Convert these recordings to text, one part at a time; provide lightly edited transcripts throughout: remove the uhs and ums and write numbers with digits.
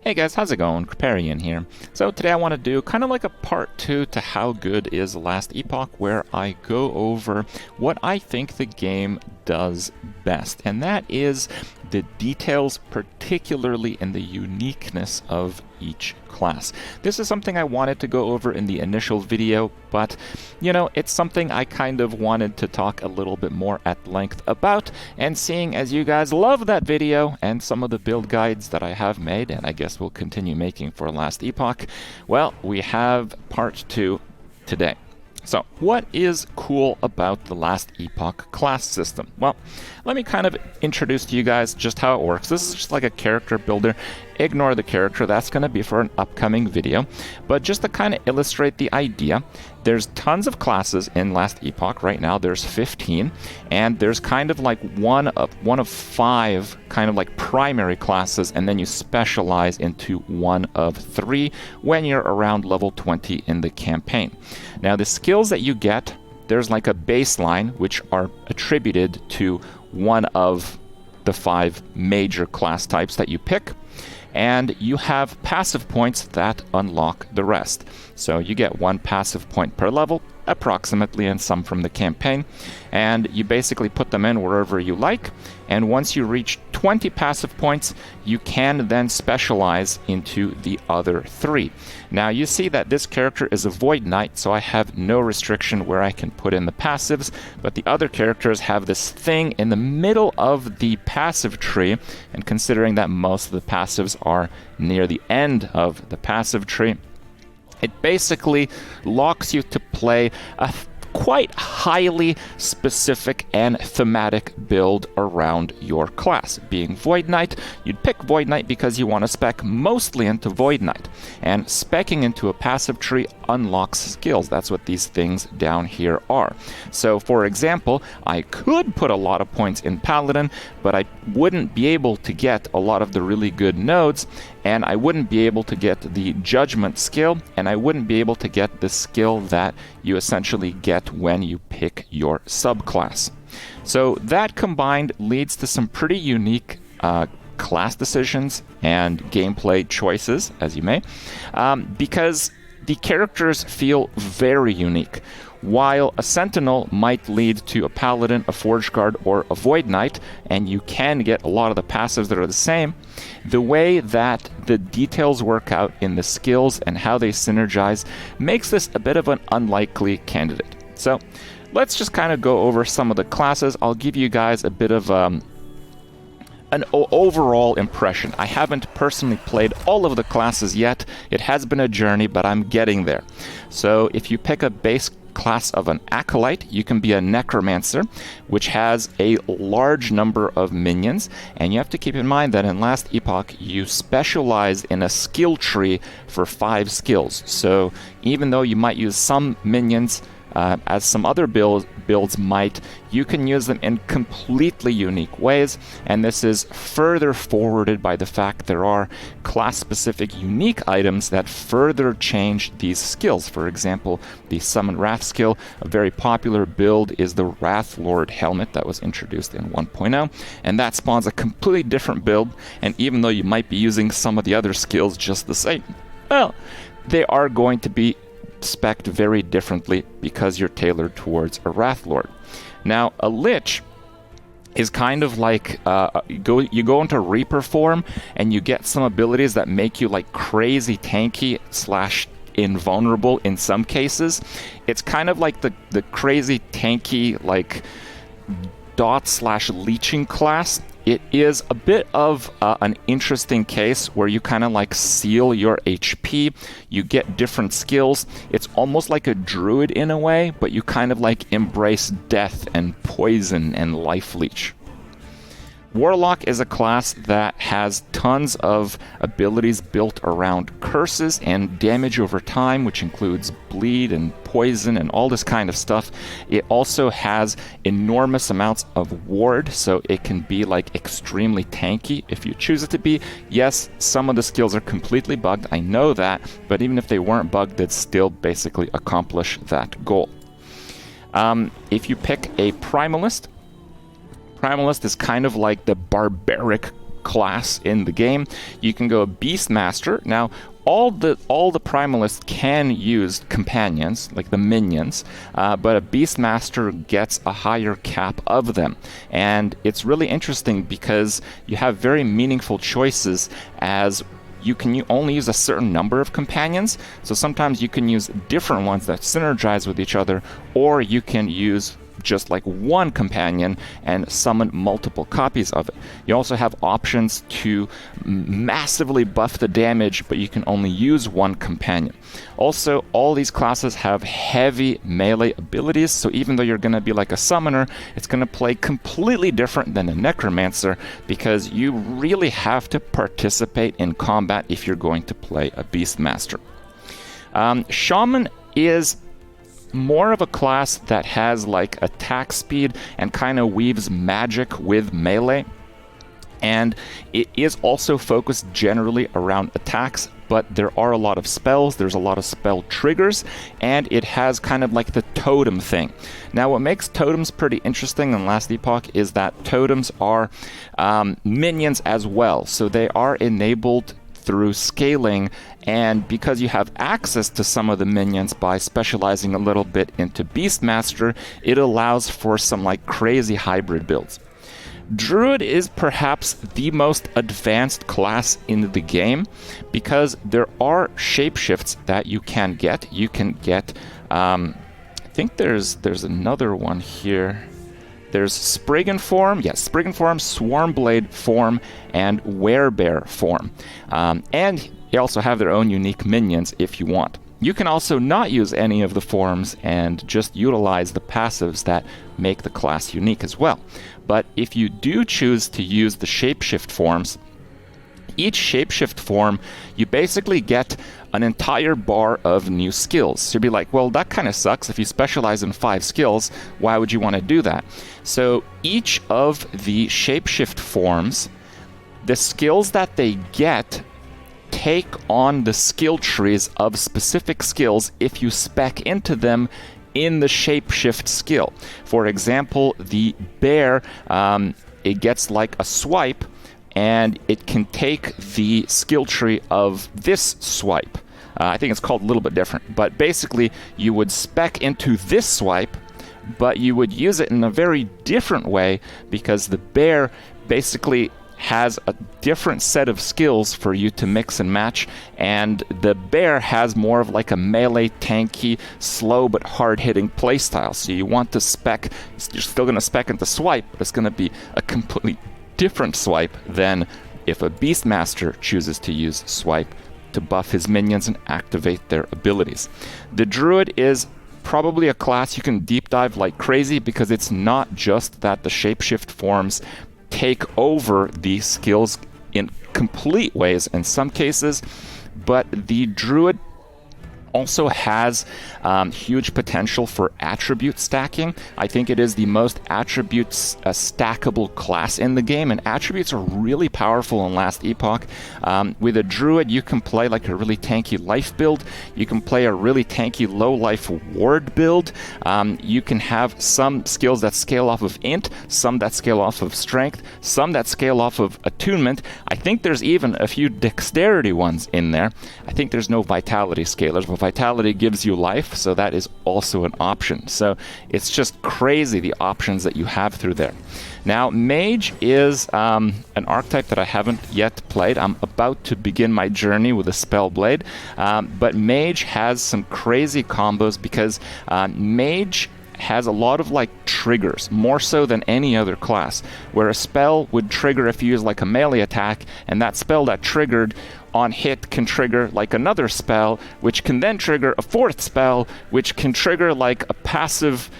Hey guys, how's it going? Kripparrian here. So today I want to do kind of like a part 2 to how good is Last Epoch, where I go over what I think the game does best, and that is the details, particularly in the uniqueness of each class. This is something I wanted to go over in the initial video, but you know, it's something I kind of wanted to talk a little bit more at length about, and seeing as you guys love that video and some of the build guides that I have made, and I guess we'll continue making for Last Epoch, well, we have part 2 today. So, what is cool about the Last Epoch class system? Well, let me kind of introduce to you guys just how it works. This is just like a character builder. Ignore the character, that's going to be for an upcoming video. But just to kind of illustrate the idea, there's tons of classes in Last Epoch. Right now there's 15, and there's kind of like one of 5 kind of like primary classes, and then you specialize into one of 3 when you're around level 20 in the campaign. Now the skills that you get, there's like a baseline which are attributed to one of the 5 major class types that you pick, and you have passive points that unlock the rest. So you get 1 passive point per level, approximately, and some from the campaign, and you basically put them in wherever you like, and once you reach 20 passive points, you can then specialize into the other 3. Now you see that this character is a Void Knight, so I have no restriction where I can put in the passives, but the other characters have this thing in the middle of the passive tree, and considering that most of the passives are near the end of the passive tree, it basically locks you to play a quite highly specific and thematic build around your class. Being Void Knight, you'd pick Void Knight because you want to spec mostly into Void Knight, and specking into a passive tree unlocks skills. That's what these things down here are. So for example, I could put a lot of points in Paladin, but I wouldn't be able to get a lot of the really good nodes, and I wouldn't be able to get the Judgment skill, and I wouldn't be able to get the skill that you essentially get when you pick your subclass. So that combined leads to some pretty unique class decisions and gameplay choices, as you may, because the characters feel very unique. While a Sentinel might lead to a Paladin, a Forge Guard, or a Void Knight, and you can get a lot of the passives that are the same, the way that the details work out in the skills and how they synergize makes this a bit of an unlikely candidate. So let's just kind of go over some of the classes. I'll give you guys a bit of an overall impression. I haven't personally played all of the classes yet. It has been a journey, but I'm getting there. So if you pick a base class of an Acolyte, you can be a Necromancer, which has a large number of minions, and you have to keep in mind that in Last Epoch you specialize in a skill tree for 5 skills. So even though you might use some minions as some other builds might, you can use them in completely unique ways, and this is further forwarded by the fact there are class-specific unique items that further change these skills. For example, the Summon Wrath skill, a very popular build is the Wrath Lord helmet that was introduced in 1.0, and that spawns a completely different build, and even though you might be using some of the other skills just the same, well, they are going to be spec'd very differently because you're tailored towards a Wrath Lord. Now, a Lich is kind of like you go into Reaper form and you get some abilities that make you like crazy tanky / invulnerable in some cases. It's kind of like the crazy tanky like dot / leeching class. It is a bit of an interesting case where you kind of like seal your HP, you get different skills. It's almost like a druid in a way, but you kind of like embrace death and poison and life leech. Warlock is a class that has tons of abilities built around curses and damage over time, which includes bleed and poison and all this kind of stuff. It also has enormous amounts of ward, so it can be like extremely tanky if you choose it to be. Yes, some of the skills are completely bugged, I know that, but even if they weren't bugged, they'd still basically accomplish that goal. If you pick a Primalist, Primalist is kind of like the barbaric class in the game. You can go Beastmaster. Now, all the Primalists can use companions, like the minions, but a Beastmaster gets a higher cap of them. And it's really interesting because you have very meaningful choices, as you can only use a certain number of companions. So sometimes you can use different ones that synergize with each other, or you can use just like one companion and summon multiple copies of it. You also have options to massively buff the damage, but you can only use one companion. Also, all these classes have heavy melee abilities, so even though you're going to be like a summoner, it's going to play completely different than a necromancer, because you really have to participate in combat if you're going to play a Beastmaster. Shaman is more of a class that has like attack speed and kind of weaves magic with melee, and it is also focused generally around attacks, but there are a lot of spells, there's a lot of spell triggers, and it has kind of like the totem thing. Now, what makes totems pretty interesting in Last Epoch is that totems are minions as well, so they are enabled through scaling, and because you have access to some of the minions by specializing a little bit into Beastmaster, it allows for some like crazy hybrid builds. Druid is perhaps the most advanced class in the game, because there are shapeshifts that you can get. You can get, I think there's another one here. There's Spriggan form, Spriggan form, Swarmblade form, and Werebear form. And they also have their own unique minions if you want. You can also not use any of the forms and just utilize the passives that make the class unique as well. But if you do choose to use the shapeshift forms, each shapeshift form, you basically get an entire bar of new skills. So you'd be like, well, that kind of sucks. If you specialize in 5 skills, why would you want to do that? So each of the shapeshift forms, the skills that they get take on the skill trees of specific skills if you spec into them in the shapeshift skill. For example, the bear, it gets like a swipe, and it can take the skill tree of this swipe. I think it's called a little bit different, but basically you would spec into this swipe, but you would use it in a very different way, because the bear basically has a different set of skills for you to mix and match, and the bear has more of like a melee, tanky, slow but hard-hitting playstyle. So you want to spec, you're still going to spec into swipe, but it's going to be a completely different swipe than if a Beastmaster chooses to use swipe to buff his minions and activate their abilities. The Druid is probably a class you can deep dive like crazy, because it's not just that the shapeshift forms take over these skills in complete ways in some cases, but the Druid also has huge potential for attribute stacking. I think it is the most attributes stackable class in the game, and attributes are really powerful in Last Epoch. With a Druid, you can play like a really tanky life build. You can play a really tanky low life ward build. You can have some skills that scale off of int, some that scale off of strength, some that scale off of attunement. I think there's even a few dexterity ones in there. I think there's no vitality scalers, but vitality gives you life, so that is also an option. So it's just crazy the options that you have through there. Now, Mage is an archetype that I haven't yet played. I'm about to begin my journey with a Spellblade, but Mage has some crazy combos, because Mage has a lot of like triggers, more so than any other class, where a spell would trigger if you use like a melee attack, and that spell that triggered on hit can trigger like another spell, which can then trigger a fourth spell, which can trigger like a passive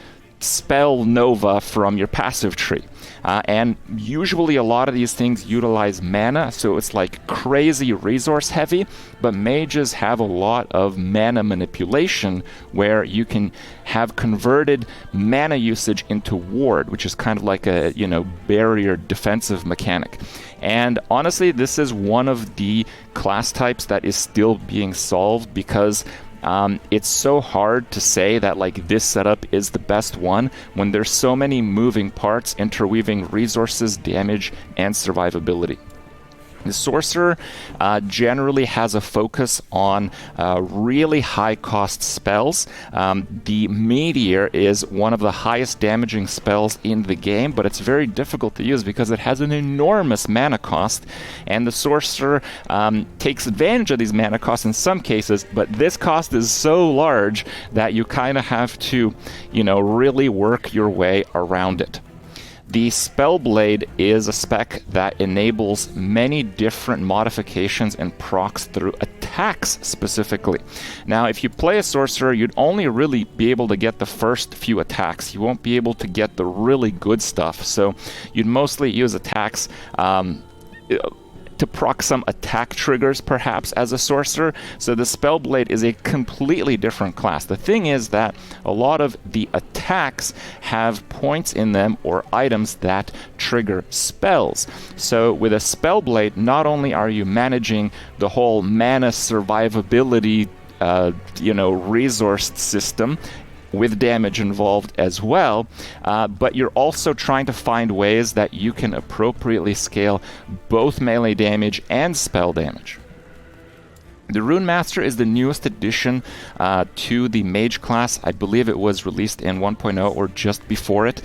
spell nova from your passive tree. And usually a lot of these things utilize mana, so it's like crazy resource heavy, but mages have a lot of mana manipulation, where you can have converted mana usage into ward, which is kind of like a, barrier defensive mechanic. And honestly, this is one of the class types that is still being solved, because it's so hard to say that like this setup is the best one when there's so many moving parts interweaving resources, damage, and survivability. The Sorcerer generally has a focus on really high-cost spells. The Meteor is one of the highest damaging spells in the game, but it's very difficult to use because it has an enormous mana cost, and the Sorcerer takes advantage of these mana costs in some cases, but this cost is so large that you kind of have to, really work your way around it. The Spellblade is a spec that enables many different modifications and procs through attacks specifically. Now, if you play a Sorcerer, you'd only really be able to get the first few attacks. You won't be able to get the really good stuff, so you'd mostly use attacks to proc some attack triggers, perhaps, as a Sorcerer. So the Spellblade is a completely different class. The thing is that a lot of the attacks have points in them or items that trigger spells. So with a Spellblade, not only are you managing the whole mana survivability, resource system, with damage involved as well, but you're also trying to find ways that you can appropriately scale both melee damage and spell damage. The Rune Master is the newest addition to the Mage class. I believe it was released in 1.0 or just before it.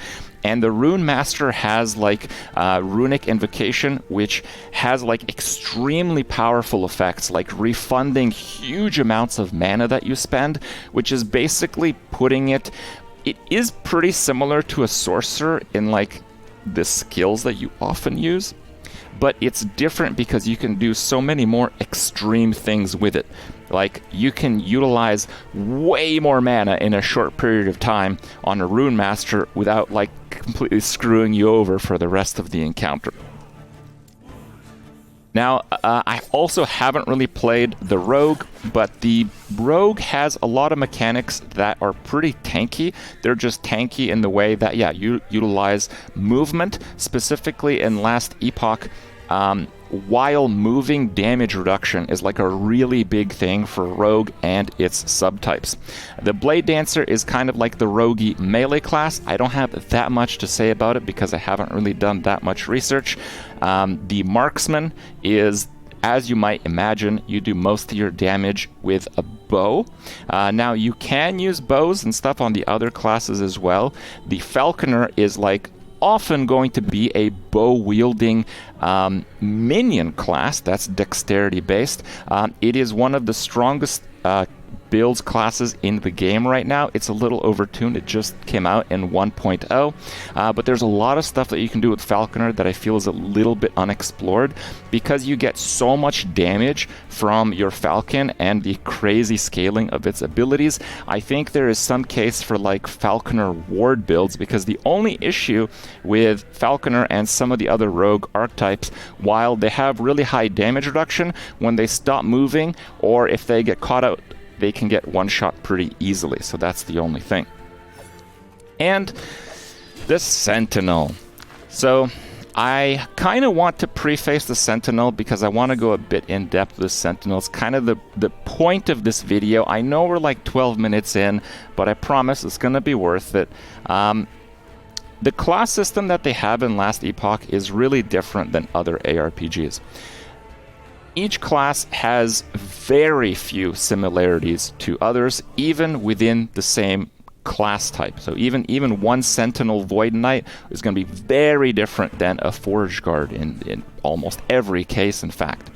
And the Rune Master has Runic Invocation, which has extremely powerful effects, like refunding huge amounts of mana that you spend, which is basically putting it is pretty similar to a Sorcerer in the skills that you often use, but it's different because you can do so many more extreme things with it. You can utilize way more mana in a short period of time on a Rune Master without completely screwing you over for the rest of the encounter. Now, I also haven't really played the Rogue, but the Rogue has a lot of mechanics that are pretty tanky. They're just tanky in the way that, you utilize movement, specifically in Last Epoch. While moving, damage reduction is a really big thing for Rogue and its subtypes. The Blade Dancer is kind of like the roguey melee class. I don't have that much to say about it because I haven't really done that much research. The Marksman is, as you might imagine, you do most of your damage with a bow. Now, you can use bows and stuff on the other classes as well. The Falconer is often going to be a bow-wielding minion class that's dexterity-based. It is one of the strongest builds classes in the game right now. It's a little overtuned. It just came out in 1.0, but there's a lot of stuff that you can do with Falconer that I feel is a little bit unexplored because you get so much damage from your Falcon and the crazy scaling of its abilities. I think there is some case for Falconer ward builds because the only issue with Falconer and some of the other rogue archetypes, while they have really high damage reduction, when they stop moving or if they get caught out, they can get one-shot pretty easily, so that's the only thing. And the Sentinel. So I kind of want to preface the Sentinel because I want to go a bit in depth with the Sentinel. It's kind of the point of this video. I know we're 12 minutes in, but I promise it's going to be worth it. The class system that they have in Last Epoch is really different than other ARPGs. Each class has very few similarities to others, even within the same class type. So even one Sentinel Void Knight is going to be very different than a Forge Guard in almost every case, in fact.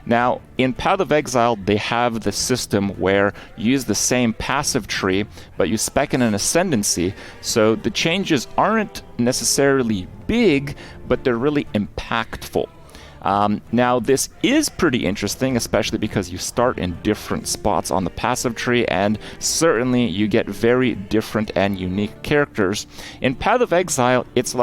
Now, in Path of Exile, they have the system where you use the same passive tree, but you spec in an Ascendancy, so the changes aren't necessarily big, but they're really impactful. Now, this is pretty interesting, especially because you start in different spots on the passive tree, and certainly you get very different and unique characters. In Path of Exile, it's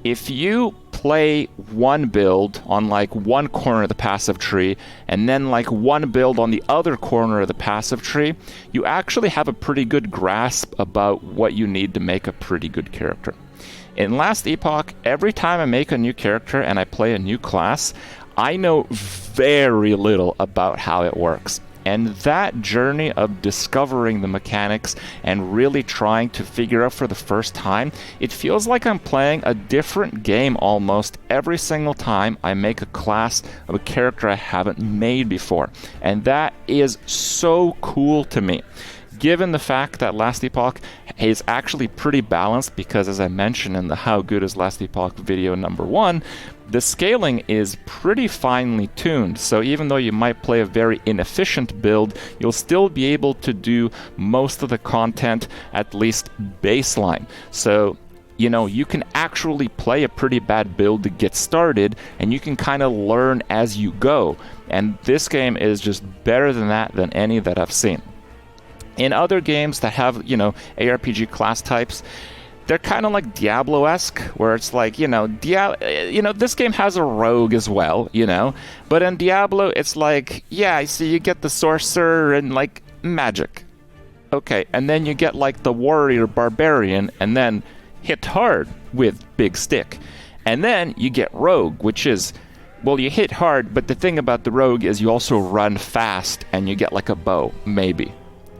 if you play one build on one corner of the passive tree, and then one build on the other corner of the passive tree, you actually have a pretty good grasp about what you need to make a pretty good character. In Last Epoch, every time I make a new character and I play a new class, I know very little about how it works. And that journey of discovering the mechanics and really trying to figure out for the first time, it feels like I'm playing a different game almost every single time I make a class of a character I haven't made before. And that is so cool to me. Given the fact that Last Epoch is actually pretty balanced, because as I mentioned in the How Good is Last Epoch video number 1, the scaling is pretty finely tuned. So even though you might play a very inefficient build, you'll still be able to do most of the content, at least baseline. So you can actually play a pretty bad build to get started, and you can kind of learn as you go. And this game is just better than that than any that I've seen. In other games that have, ARPG class types, they're kind of like Diablo-esque, where it's like, this game has a rogue as well, but in Diablo, it's like, so you get the sorcerer and like magic. Okay, and then you get like the warrior barbarian, and then hit hard with big stick. And then you get rogue, which is, well, you hit hard, but the thing about the rogue is you also run fast, and you get like a bow, maybe.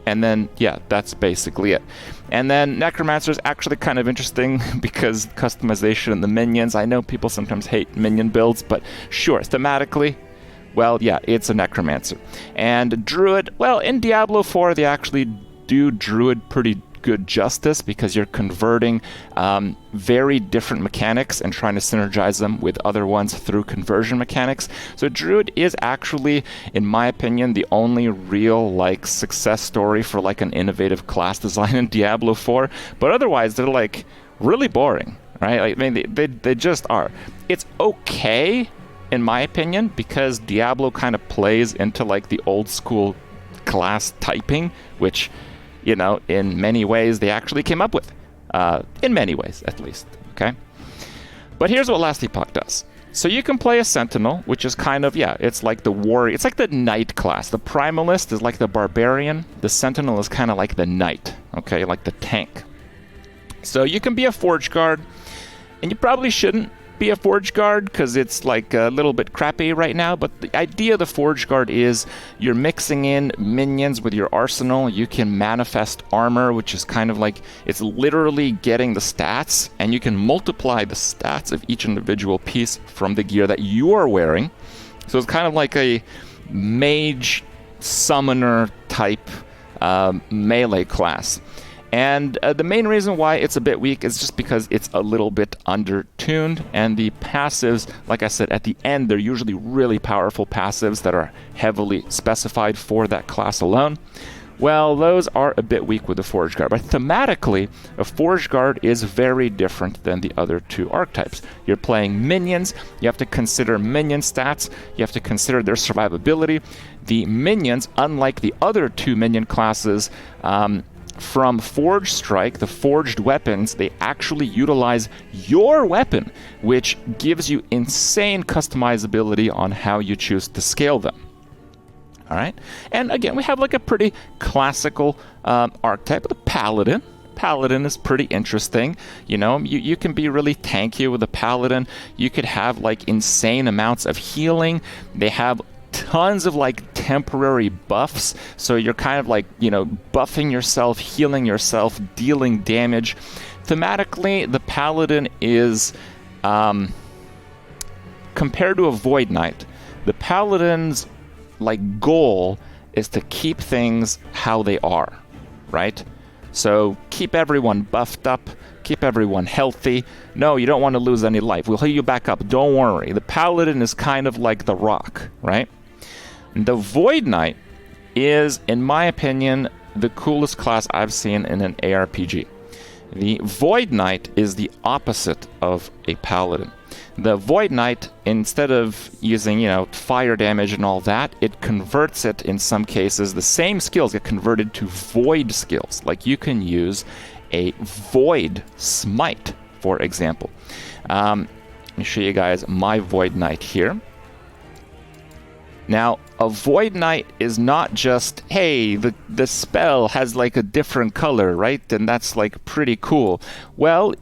And then, that's basically it. And then Necromancer is actually kind of interesting because customization and the minions. I know people sometimes hate minion builds, but sure, thematically, well, it's a Necromancer. And Druid, well, in Diablo 4, they actually do Druid pretty good justice because you're converting very different mechanics and trying to synergize them with other ones through conversion mechanics. So Druid is actually, in my opinion, the only real success story for an innovative class design in Diablo 4. But otherwise, they're really boring, right? They just are. It's okay, in my opinion, because Diablo kind of plays into the old school class typing, which in many ways they actually came up with. In many ways, at least. Okay? But here's what Last Epoch does. So you can play a Sentinel, which is kind of, it's like the warrior. It's like the knight class. The Primalist is like the barbarian. The Sentinel is kind of like the knight. Okay? Like the tank. So you can be a Forge Guard, and you probably shouldn't be a Forge Guard because it's a little bit crappy right now, but the idea of the Forge Guard is you're mixing in minions with your arsenal. You can manifest armor, which is kind of it's literally getting the stats, and you can multiply the stats of each individual piece from the gear that you are wearing. So it's kind of like a mage summoner type melee class. And the main reason why it's a bit weak is just because it's a little bit under-tuned, and the passives, like I said, at the end, they're usually really powerful passives that are heavily specified for that class alone. Well, those are a bit weak with the Forge Guard, but thematically, a Forge Guard is very different than the other two archetypes. You're playing minions, you have to consider minion stats, you have to consider their survivability. The minions, unlike the other two minion classes, from Forge Strike, the forged weapons, they actually utilize your weapon, which gives you insane customizability on how you choose to scale them. All right? And again, we have a pretty classical archetype, the Paladin. Paladin is pretty interesting. You can be really tanky with a Paladin. You could have insane amounts of healing. They have tons of temporary buffs, so you're kind of buffing yourself, healing yourself, dealing damage. Thematically, the Paladin is compared to a Void Knight, the Paladin's goal is to keep things how they are, right? So keep everyone buffed up, keep everyone healthy. No, you don't want to lose any life. We'll heal you back up, don't worry. The Paladin is kind of like the Rock, right? The Void Knight is, in my opinion, the coolest class I've seen in an ARPG. The Void Knight is the opposite of a Paladin. The Void Knight, instead of using, fire damage and all that, it converts it, in some cases, the same skills get converted to void skills. You can use a Void Smite, for example. Let me show you guys my Void Knight here. Now, a Void Knight is not just, hey, the spell has a different color, right? And that's pretty cool. Well,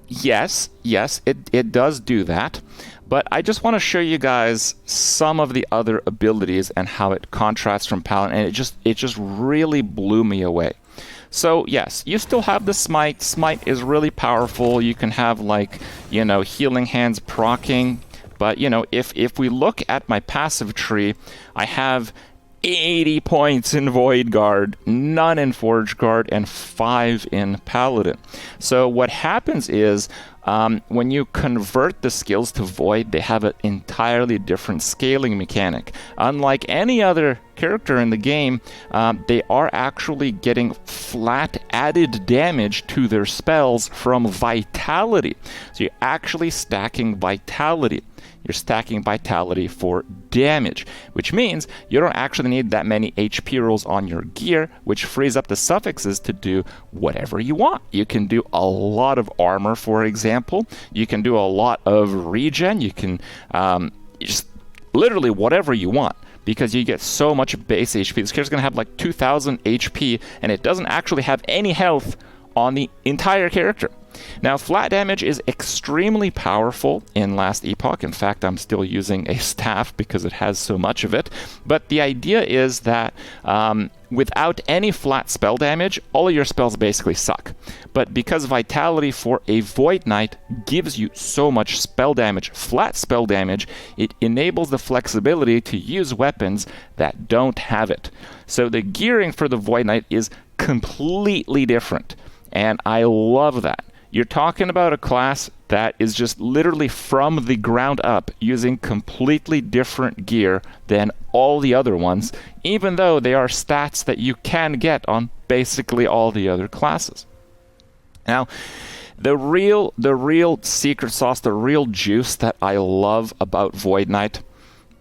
yes, it does do that. But I just want to show you guys some of the other abilities and how it contrasts from Paladin, and it just really blew me away. So yes, you still have the Smite. Smite is really powerful. You can have, like, you know, Healing Hands proccing. But, you know, if we look at my passive tree, I have 80 points in Void Guard, none in Forge Guard, and 5 in Paladin. So what happens is, when you convert the skills to Void, they have an entirely different scaling mechanic. Unlike any other character in the game, they are actually getting flat added damage to their spells from Vitality. So you're actually stacking Vitality. You're stacking Vitality for damage, which means you don't actually need that many HP rolls on your gear, which frees up the suffixes to do whatever you want. You can do a lot of armor, for example. You can do a lot of regen. You can just literally whatever you want, because you get so much base HP. This character's going to have like 2,000 HP, and it doesn't actually have any health on the entire character. Now, flat damage is extremely powerful in Last Epoch. In fact, I'm still using a staff because it has so much of it. But the idea is that without any flat spell damage, all of your spells basically suck. But because Vitality for a Void Knight gives you so much spell damage, flat spell damage, it enables the flexibility to use weapons that don't have it. So the gearing for the Void Knight is completely different. And I love that. You're talking about a class that is just literally from the ground up using completely different gear than all the other ones, even though they are stats that you can get on basically all the other classes. Now, the real secret sauce, the real juice that I love about Void Knight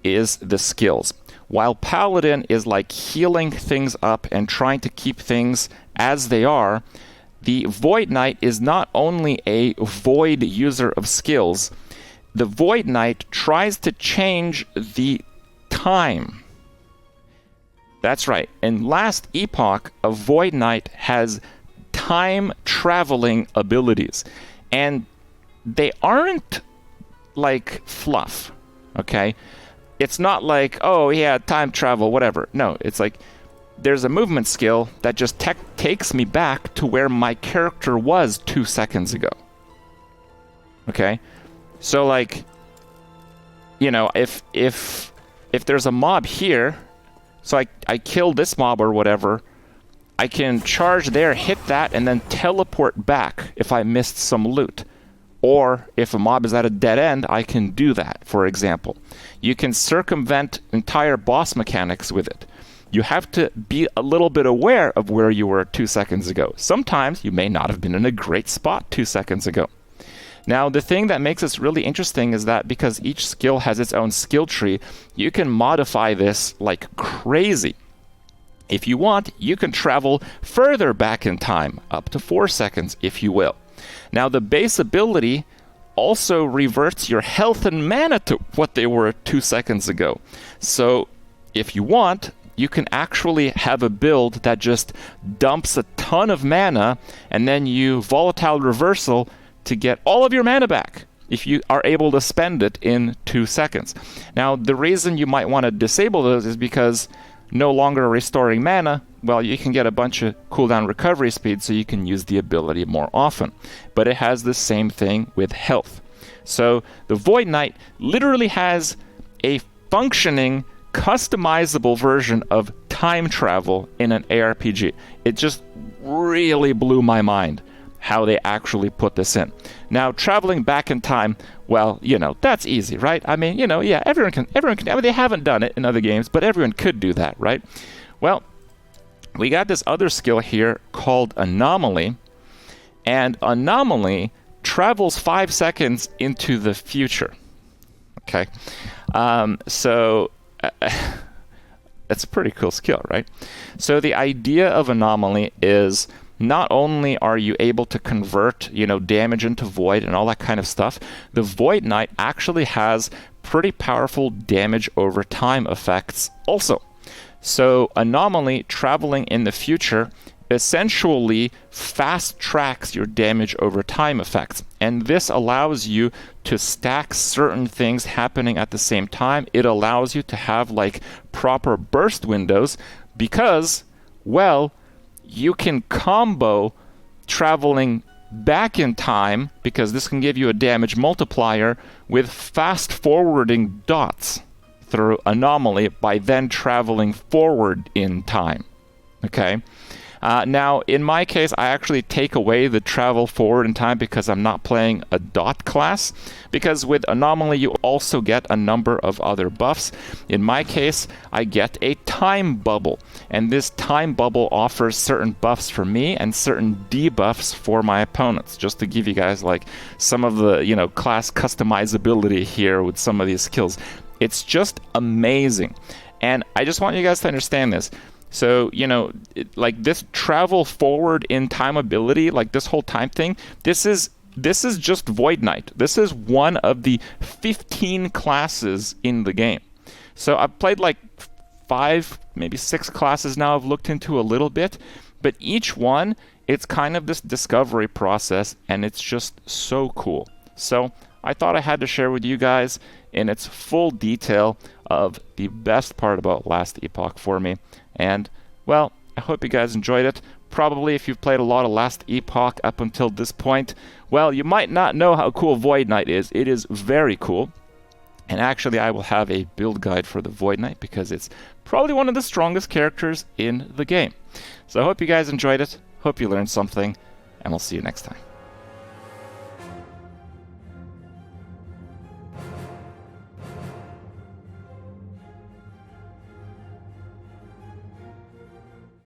is the skills. While Paladin is like healing things up and trying to keep things as they are, the Void Knight is not only a Void user of skills, the Void Knight tries to change the time. That's right. In Last Epoch, a Void Knight has time-traveling abilities. And they aren't like fluff, okay? It's not like, oh, yeah, time travel, whatever. No, it's like, there's a movement skill that just takes me back to where my character was 2 seconds ago. Okay? So, like, you know, if there's a mob here, so I kill this mob or whatever, I can charge there, hit that, and then teleport back if I missed some loot. Or if a mob is at a dead end, I can do that, for example. You can circumvent entire boss mechanics with it. You have to be a little bit aware of where you were 2 seconds ago. Sometimes you may not have been in a great spot 2 seconds ago. Now, the thing that makes this really interesting is that because each skill has its own skill tree, you can modify this like crazy. If you want, you can travel further back in time, up to 4 seconds if you will. Now, the base ability also reverts your health and mana to what they were 2 seconds ago. So, if you want, you can actually have a build that just dumps a ton of mana, and then you volatile reversal to get all of your mana back if you are able to spend it in 2 seconds. Now, the reason you might want to disable those is because no longer restoring mana, well, you can get a bunch of cooldown recovery speed, so you can use the ability more often. But it has the same thing with health. So the Void Knight literally has a functioning, customizable version of time travel in an ARPG. It just really blew my mind how they actually put this in. Now, traveling back in time, well, you know, that's easy, right? I mean, you know, yeah, everyone can, I mean, they haven't done it in other games, but everyone could do that, right? Well, we got this other skill here called Anomaly, and Anomaly travels 5 seconds into the future. Okay? So that's a pretty cool skill, right? So the idea of Anomaly is not only are you able to convert, you know, damage into void and all that kind of stuff, the Void Knight actually has pretty powerful damage over time effects also. So Anomaly traveling in the future essentially fast tracks your damage over time effects. And this allows you to stack certain things happening at the same time. It allows you to have like proper burst windows because, well, you can combo traveling back in time, because this can give you a damage multiplier, with fast forwarding dots through Anomaly by then traveling forward in time. Okay? Now, in my case, I actually take away the travel forward in time because I'm not playing a dot class, because with Anomaly you also get a number of other buffs. In my case, I get a time bubble, and this time bubble offers certain buffs for me and certain debuffs for my opponents, just to give you guys like some of the, you know, class customizability here with some of these skills. It's just amazing, and I just want you guys to understand this. So, you know, like this travel forward in time ability, like this whole time thing, this is just Void Knight. This is one of the 15 classes in the game. So I've played like 5, maybe 6 classes now I've looked into a little bit, but each one, it's kind of this discovery process, and it's just so cool. So I thought I had to share with you guys in its full detail of the best part about Last Epoch for me. And, well, I hope you guys enjoyed it. Probably if you've played a lot of Last Epoch up until this point, well, you might not know how cool Void Knight is. It is very cool. And actually, I will have a build guide for the Void Knight because it's probably one of the strongest characters in the game. So I hope you guys enjoyed it. Hope you learned something, and we'll see you next time.